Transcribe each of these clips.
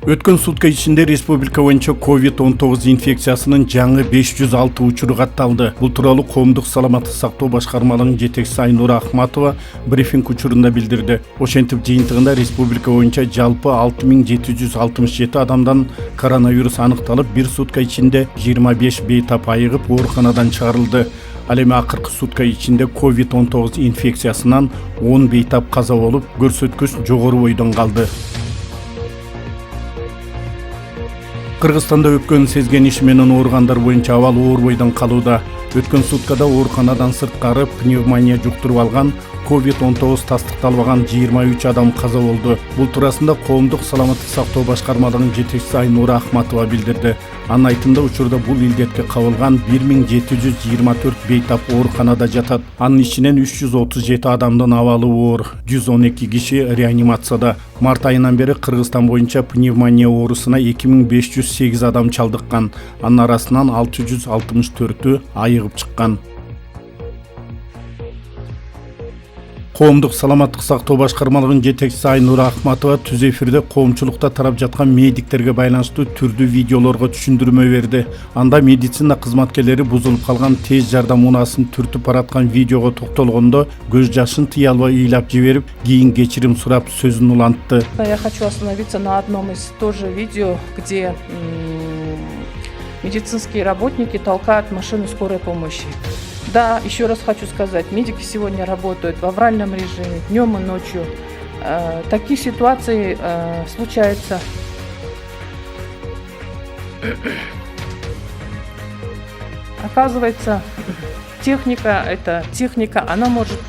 Өткөн сутка ичинде республика боюнча COVID-19 инфекциясынын жаңы 506 учуру катталды. Бул тууралуу коомдук саламаттык сактоо башкармалыгынын жетекчиси Айнура Ахматова брифинг учурунда билдирди. Ошентип жыйынтыгында республика боюнча жалпы 6767 адамдан коронавирус аныкталып, бир сутка ичинде 25 бейтап айыгып ооруканадан чыгарылды. Ал эми акыркы сутка ичинде COVID-19 инфекциясынан 10 бейтап каза болуп, көрсөткүч жогору бойдон калды. Кыргызстанда өпкөн сезген иши менен ооругандар боюнча абал оор бойдон калууда. Өткөн суткада ооруканадан сырткары пневмония жуктуруп алган COVID-19 тастыкталбаган 23 адам каза болду. Бул туурасында коомдук саламаттык сактоо башкармалыгынын жетекчиси Айнура Ахматова билдирди. Анын айтымында учурда бул илдетке кабылган 1724 бейтап ооруканада жатат. Анын ичинен 337 адамдын абалы оор, 112 киши реанимацияда. Март айынан бери Кыргызстан боюнча пневмония оорусуна 2508 адам чалдыккан. Анын арасынан 664-ü айыгып чыккан. Коомдук саламаттык сактоо башкармалыгынын жетекчиси Айнура Ахматова түз эфирде коомчулукта тарап жаткан медиктерге байланыштуу түрдүү видеолорго түшүндүрмө берди. Анда медицина кызматкерлери бузулуп калган тез жардам унаасын түртүп бараткан видеого токтолгондо көз жашын тыя албай ыйлап жиберип, кийин кечирим сурап сөзүн улантты. Я хочу остановиться на одном из тоже видео, где медицинские работники толкают машину скорой помощи. Да, еще раз хочу сказать, медики сегодня работают в авральном режиме, днем и ночью. Такие ситуации случаются. Оказывается, техника, она может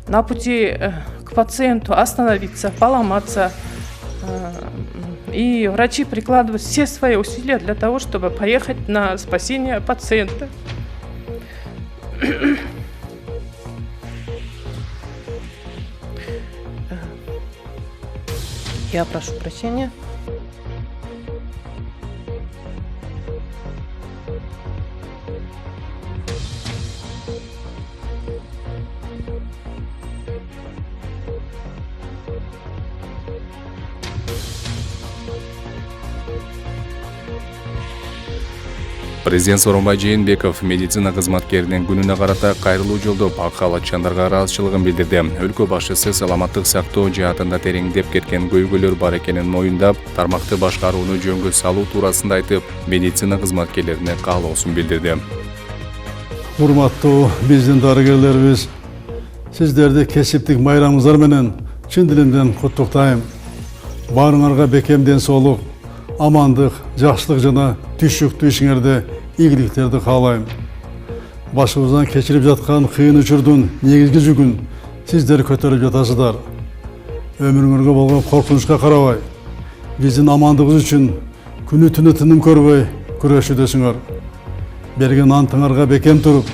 на пути к пациенту остановиться, поломаться. И врачи прикладывают все свои усилия для того, чтобы поехать на спасение пациента. Я прошу прощения. Президент Сооронбай Жээнбеков медицина кызматкеринин күнүнө карата кайрылуу жолдоп ак халатчандарга ыраазычылыгын билдирди. Өлкө башчысы саламаттык сактоо жаатында тереңдеп кеткен көйгөйлөр бар экенин моюндап, тармакты башкарууну жөнгө салуу туурасында айтып, медицина кызматкерлерине каалоосун билдирди. Урматтуу биздин дарыгерлерибиз, сиздерди кесиптик майрамыңыздар менен чын дилимден куттуктайм. Баарыңарга бекем ден соолук, амандык, жакшылык жана түшүктүү ишиңерде ийгиликтерди каалайм. Башыбыздан кечирип жаткан кыйын учурдун негизги жүгүн сиздер көтөрүп жатасыздар. Өмүрүңөргө болгон коркунучка карабай, биздин амандыгыбыз үчүн күнү түнү тыным көрбөй күрөшүүдөсүңөр. Берген антыңарга бекем туруп,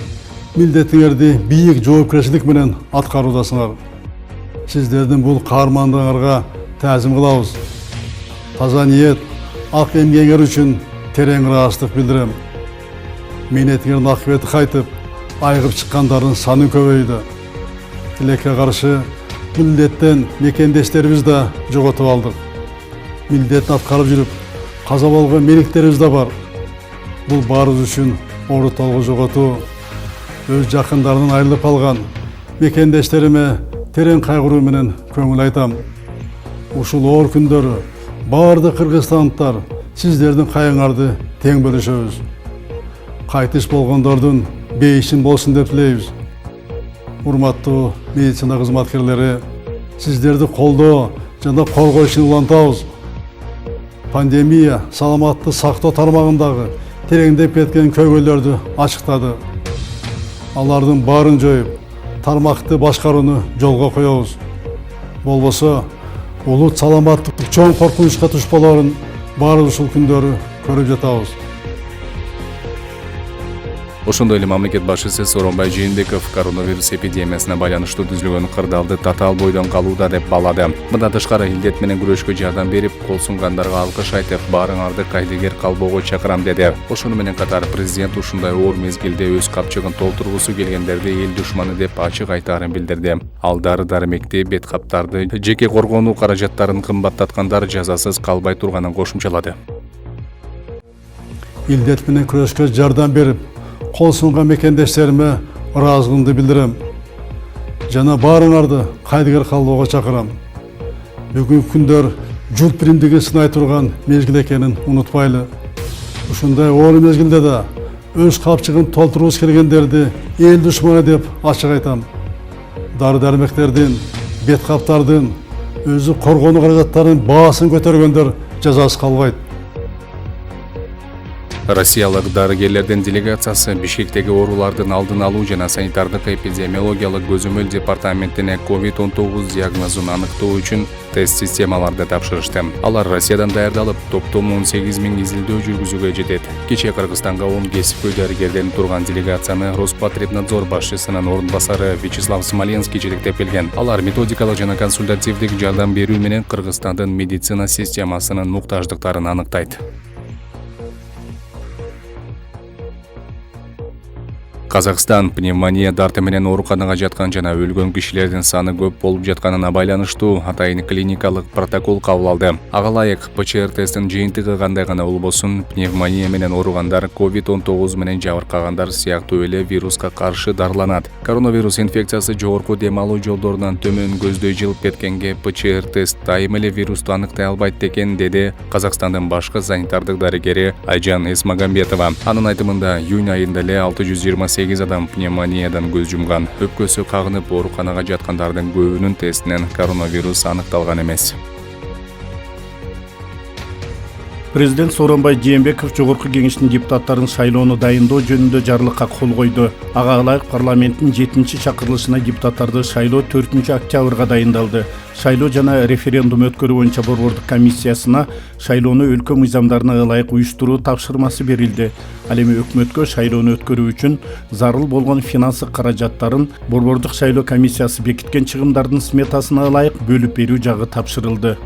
милдетиңерди бийик жоопкерчилик менен аткаруудасыңар. Сиздердин бул каармандыгыңарга таазим кылабыз. Таза ниет, ак эмгегиңер үчүн терең ыраазычтык билдирем. Мээнетиңердин акыбети кайтып, айыгып чыккандардын саны көбөйдү. Тилекке каршы милдеттен мекендештерибиз да жоготуп алдык. Милдетин аткарып жүрүп, каза болгон меликтерибиз да бар. Бул баарыбыз үчүн оор толгу жоготуу. Өз жакындарынан айрылып алган мекендештериме терең кайгыруу менен көңүл айтам. Ушул оор күндөрү баардык кыргызстандыктар сиздердин кайгыңарды тең бөлүшөбүз. Кайтыш болгондордун бейишин болсун деп тилейбиз. Урматтуу медицина кызматкерлери, сиздерди колдоо жана коргоо ишин улантабыз. Пандемия саламаттык сактоо тармагындагы тереңдеп кеткен көйгөйлөрдү ачыктады. Алардын баарын жоюп, тармакты башкарууну жолго коебуз. Болбосо улут саламаттык чоң коркунучка туш болоорун баарыбыз ушул күндөрү көрүп жатабыз. Ошондой эле мамлекет башчысы Сооронбай Жээнбеков коронавирус эпидемиясына байланыштуу түзүлгөн кырдаалды татаал бойдон калууда деп баалады. Мындан тышкары илдет менен күрөшкө жардам берип, кол сунгандарга алкыш айтып, баарыңарды кайдыгер калбоого чакырам деди. Ошону менен катар президент ушундай оор мезгилде өз капчыгын толтургусу келгендерди эл душманы деп ачык айтаарын билдирди. Ал дары-дармекти, бет каптарды, жеке коргонуу каражаттарын кымбаттаткандар жазасыз калбай турганын кошумчалады. Илдет менен күрөшкө жардам берип, кол сунган мекендештериме ыраазылыгымды билдирем. Жана баарыңарды кайдыгер калбоого чакырам. Бүгүнкү күндөр журт биримдиги сынай турган мезгил экенин унутпайлы. Ушундай оор мезгилде да өз капчыгын толтургусу келгендерди эл душманы деп ачык айтам. Дары-дармектердин, бет каптардын, өзү коргонуу каражаттарынын баасын көтөргөндөр жазасыз калбайт. Россиялык дарыгерлердин делегациясы Бишкектеги оорулардын алдын алуу жана санитардык эпидемиологиялык көзөмөл департаментине COVID-19 диагнозун аныктоо үчүн тест системаларды тапшырышты. Алар Россиядан даярдалып, топтом 18 000 изилдөө жүргүзүүгө жетет. Кечээ Кыргызстанга 10 кесипкөй дарыгерден турган делегацияны Роспотребнадзор башчысынын орун басары Вячеслав Смоленский жетектеп келген. Алар методикалык жана консультативдик жардам берүү менен Кыргызстандын медицина системасынын муктаждыктарын аныктайт. Казакстан пневмония дарты менен ооруканага жаткан жана өлгөн кишилердин саны көп болуп жатканына байланыштуу атайын клиникалык протокол кабыл алды. Ага ылайык ПЧР тесттин жыйынтыгы кандай гана болбосун, пневмония менен ооругандар COVID-19 менен жабыркагандар сыяктуу эле вируска каршы дарыланат. Коронавирус инфекциясы жогорку дем алуу жолдорунан төмөн көздөй жылып кеткенге ПЧР тест дайым эле вирусту аныктай албайт экен, деди Казакстандын башкы санитардык дарыгери Айжан Эсмагамбетова. Анын айтымында июнь айында эле 628 адам пневмониядан көз жумган. Өпкөсү кагынып ооруканага жаткандардын көбүнүн тестинен коронавирус аныкталган эмес. Президент Сооронбай Жээнбеков жогорку кеңештин депутаттарын шайлоону дайындоо жөнүндө жарлыкка кол койду. Ага ылайык парламенттин 7-чи чакырылышына депутаттарды шайлоо 4-октябрга дайындалды. Шайлоо жана референдум өткөрүү боюнча борбордук комиссиясына шайлоону өлкө мыйзамдарына ылайык уюштуруу тапшырмасы берилди. Ал эми өкмөткө шайлоону өткөрүү үчүн зарыл болгон финансы каражаттарын борбордук шайлоо комиссиясы бекиткен чыгымдардын сметасына ылайык бөлүп берүү жагы тапшырылды.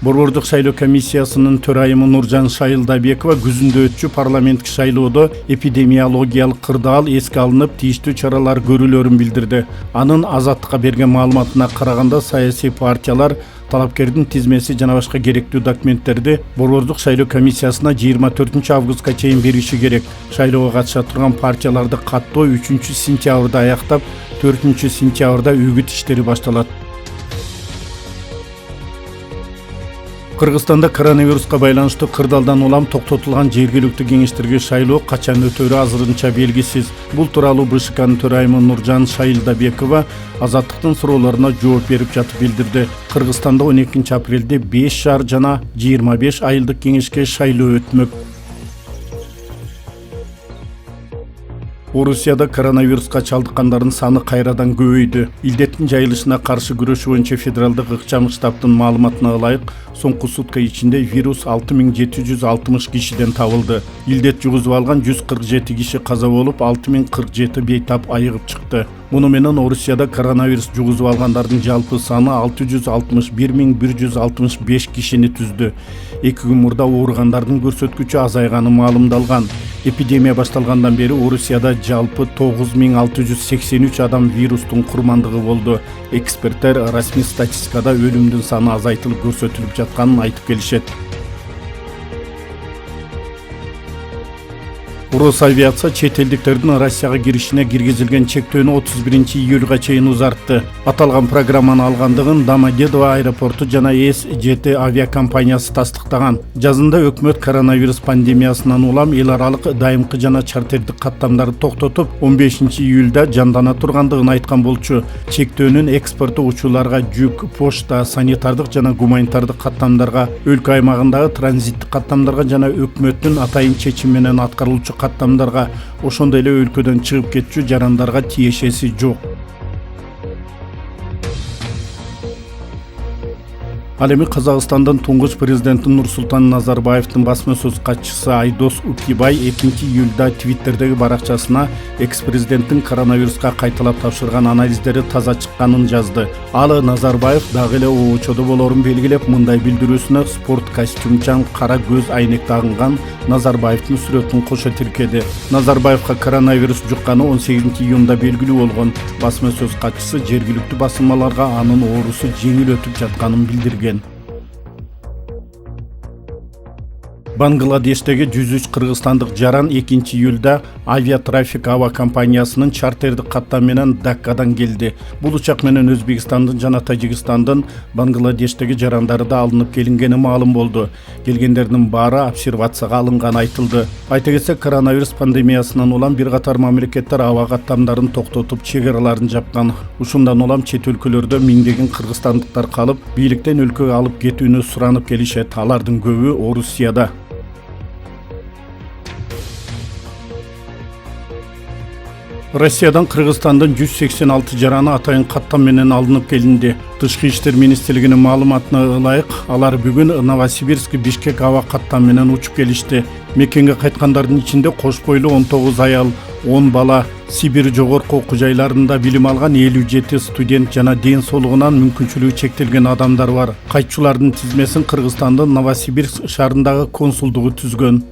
Борбордук шайлоо комиссиясынын төрайымы Нуржан Шайылдабекова күзүндө өтчү парламенттик шайлоодо эпидемиологиялык кырдаал эске алынып, тийиштүү чаралар көрүлөрүн билдирди. Анын Азаттыкка берген маалыматына караганда, саясий партиялар талапкердин тизмеси жана башка керектүү документтерди борбордук шайлоо комиссиясына 24 августка чейин бериши керек. Шайлоого катыша турган партияларды каттоо 3 сентябрда аяктап, 4 сентябрда үгүт иштери башталат. Кыргызстанда коронавируска байланыштуу кырдаалдан улам токтотулган жергиликтүү кеңештерге шайлоо качан өтөрү азырынча белгисиз. Бул тууралуу БШКнын төрайымы Нуржан Шайылдабекова Азаттыктын суроолоруна жооп берип жатып билдирди. Кыргызстанда 12 апрелде 5 шаар жана 25 айылдык кеңешке шайлоо өтмөк. Орусияда коронавируска чалдыккандардын саны кайрадан көбөйдү. Илдеттин жайылышына каршы күрөшүү боюнча федералдык ыкчам штабтын маалыматына ылайык, соңку сутка ичинде вирус 6760 кишиден табылды. Илдет жугузуп алган 147 киши каза болуп, 6047 бейтап айыгып чыкты. Муну менен Орусияда коронавирус жугузуп алгандардын жалпы саны 661165 кишини түздү. 2 күн мурда ооругандардын көрсөткүчү азайганы маалымдалган. Эпидемия башталгандан бери Орусияда жалпы 9683 адам вирустун курмандыгы болду. Эксперттер расмий статистикада өлүмдүн саны азайтылып көрсөтүлүп жатканын айтып келишет. Росавиация чет элдиктердин Россияга киришине киргизилген чектөөнү 31 июлга чейин узартты. Аталган программаны алгандыгын Домодедово аэропорту жана СЖТ авиакомпаниясы тастыктаган. Жазында өкмөт коронавирус пандемиясынан улам эл аралык дайымкы жана чартердик каттамдарды токтотуп, 15 июлда жандана тургандыгын айткан болчу. Чектөөнүн экспорту учууларга, жүк, почта, санитардык жана гуманитардык каттамдарга, өлкө аймагындагы транзиттик каттамдарга жана өкмөттүн атайын чечими менен аткарылуучу каттамдарга, ошондой эле өлкөдөн чыгып кетчү жарандарга тиешеси жок. Ал эми Казакстандын туңгуч президенти Нурсултан Назарбаевдин басма сөз катчысы Айдос Укибай 2-июлда Твиттердеги баракчасына экс-президенттин коронавируска кайталап тапшырган анализдери таза чыкканын жазды. Ал Назарбаев дагы эле ООЧодо болорун белгилеп, мындай билдирүүсүнө спорт костюмчан кара көз айнек тагынган Назарбаевдин сүрөтүн кошо тиркеди. Назарбаевга коронавирус жукканы 18-июнда белгилүү болгон. Басма сөз катчысы жергиликтүү басылмаларга анын оорусу жеңил өтүп жатканын билдирген. Бангладештеги 103 кыргызстандык жаран 2-июлда авиатрафик аба компаниясынын чартердик каттам менен Даккадан келди. Бул учак менен Өзбекстандын жана Тажикстандын Бангладештеги жарандары да алынып келингени маалым болду. Келгендердин баары обсервацияга алынганы айтылды. Айта кетсек, коронавирус пандемиясынан улам бир катар мамлекеттер аба каттамдарын токтотуп, чек-араларын жапкан. Ушундан улам чет өлкөлөрдө миңдеген кыргызстандыктар калып, бийликтен өлкөгө алып кетүүнү суранып келишет. Алардын көбү Орусияда. Россиядан Кыргызстандын 186 жараны атайын каттам менен алынып келинди. Тышкы иштер министрлигинин маалыматына ылайык, алар бүгүн Новосибирск, Бишкек аба каттам менен учуп келишти. Мекенге кайткандардын ичинде кош бойлуу 19 аял, 10 бала, Сибир жогорку окуу жайларында билим алган 57 студент жана ден соолугунан мүмкүнчүлүгү чектелген адамдар бар. Кайтчулардын тизмесин Кыргызстандын Новосибирск шаарындагы консулдугу түзгөн.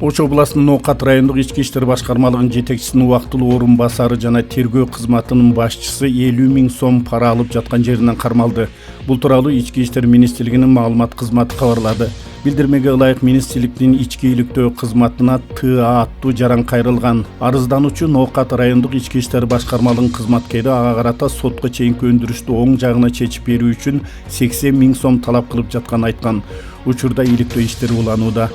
Ош областынын Ноокат райондук ички иштер башкармалыгынын жетекчисинин убактылуу орун басары жана тергөө кызматынын башчысы 50 000 сом пара алып жаткан жеринен кармалды. Бул тууралуу Ички иштер министрлигинин маалымат кызматы кабарлады. Билдирмеге ылайык министрликтин ички иликтөө кызматына ТА аттуу жаран кайрылган. Арыздануучу Ноокат райондук ички иштер башкармалыгынын кызматкери ага карата сотко чейинки өндүрүштү оң жагына чечип берүү үчүн 80 000 сом талап кылып жатканын айткан. Учурда иликтөө иштери уланууда.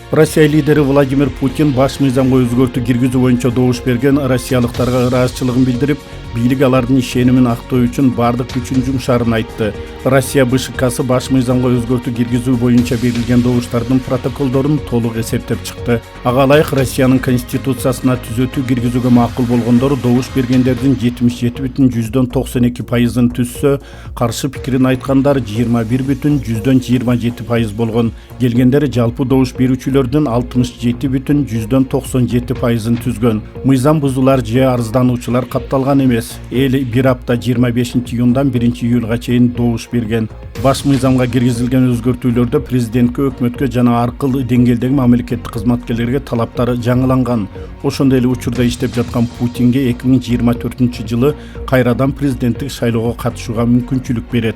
Россия лидери Владимир Путин баш мыйзамга өзгөртүү киргизүү боюнча добуш берген россиялыктарга ыраазычылыгын билдирип, бийлик алардын ишенимин актоо үчүн бардык күчүн жумшаарын айтты. Россия БШКсы баш мыйзамга өзгөртүү киргизүү боюнча берилген добуштардын протоколдорун толук эсептеп чыкты. Ага ылайык Россиянын конституциясына түзөтүү киргизүүгө макул болгондор добуш бергендердин 77,92%-ын түзсө, каршы пикирин айткандар 21,27% болгон. Келгендер жалпы добуш берүүчүлөрдүн 67,97%-ын түзгөн. Мыйзам бузуулар же арыздануучулар катталган эмес. Эл бир апта 25-июндан 1-июлга чейин добуш берген. Баш мыйзамга киргизилген өзгөртүүлөрдө президентке, өкмөткө жана ар кыл деңгээлдеги мамлекеттик кызматкерлерге талаптары жаңыланган. Ошондой эле учурда иштеп жаткан Путинге 2024-жылы кайрадан президенттик шайлоого катышууга мүмкүнчүлүк берет.